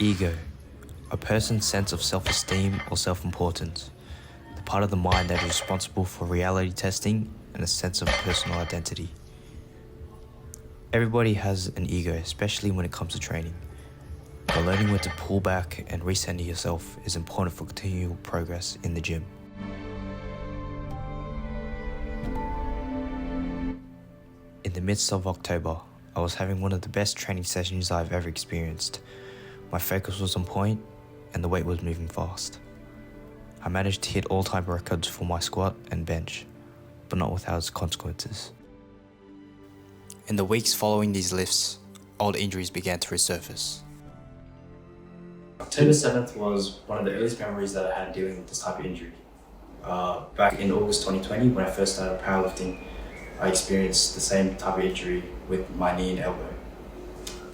Ego, a person's sense of self-esteem or self-importance, the part of the mind that is responsible for reality testing and a sense of personal identity. Everybody has an ego, especially when it comes to training, but learning when to pull back and recenter yourself is important for continual progress in the gym. In the midst of October, I was having one of the best training sessions I've ever experienced. My focus was on point and the weight was moving fast. I managed to hit all-time records for my squat and bench, but not without its consequences. In the weeks following these lifts, old injuries began to resurface. October 7th was one of the earliest memories that I had dealing with this type of injury. Back in August 2020, when I first started powerlifting, I experienced the same type of injury with my knee and elbow.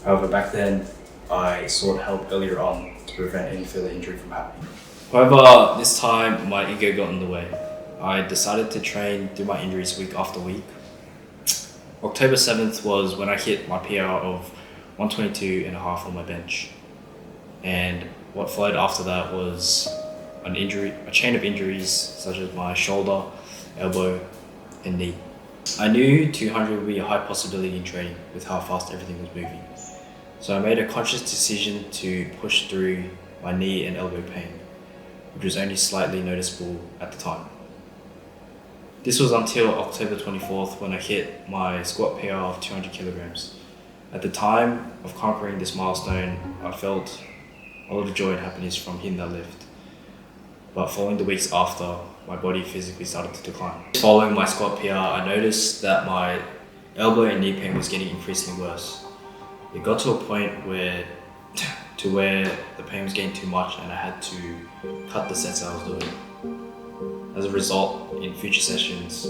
However, back then, I sought help earlier on to prevent any further injury from happening. However, this time my ego got in the way. I decided to train through my injuries week after week. October 7th was when I hit my PR of 122.5 on my bench. And what followed after that was a chain of injuries such as my shoulder, elbow, and knee. I knew 200 would be a high possibility in training with how fast everything was moving. So I made a conscious decision to push through my knee and elbow pain, which was only slightly noticeable at the time. This was until October 24th when I hit my squat PR of 200 kilograms. At the time of conquering this milestone, I felt a lot of joy and happiness from hitting that lift. But following the weeks after, my body physically started to decline. Following my squat PR, I noticed that my elbow and knee pain was getting increasingly worse. It got to a point where the pain was getting too much and I had to cut the sets I was doing. As a result, in future sessions,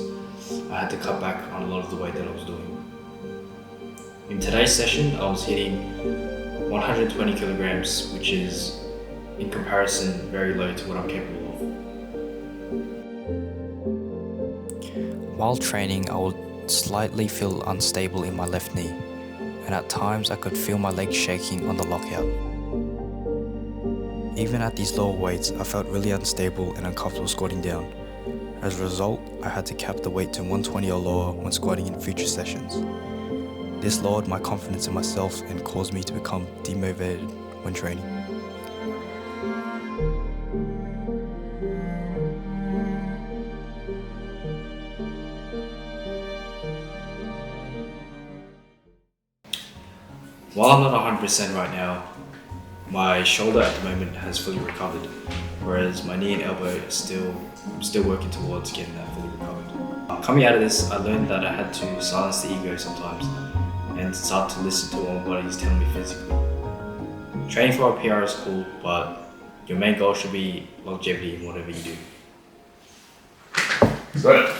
I had to cut back on a lot of the weight that I was doing. In today's session, I was hitting 120 kilograms, which is, in comparison, very low to what I'm capable of. While training, I would slightly feel unstable in my left knee, and at times I could feel my legs shaking on the lockout. Even at these lower weights, I felt really unstable and uncomfortable squatting down. As a result, I had to cap the weight to 120 or lower when squatting in future sessions. This lowered my confidence in myself and caused me to become demotivated when training. While I'm not 100% right now, my shoulder at the moment has fully recovered, whereas my knee and elbow I'm still working towards getting that fully recovered. Coming out of this, I learned that I had to silence the ego sometimes and start to listen to what my body is telling me physically. Training for a PR is cool, but your main goal should be longevity in whatever you do. Good.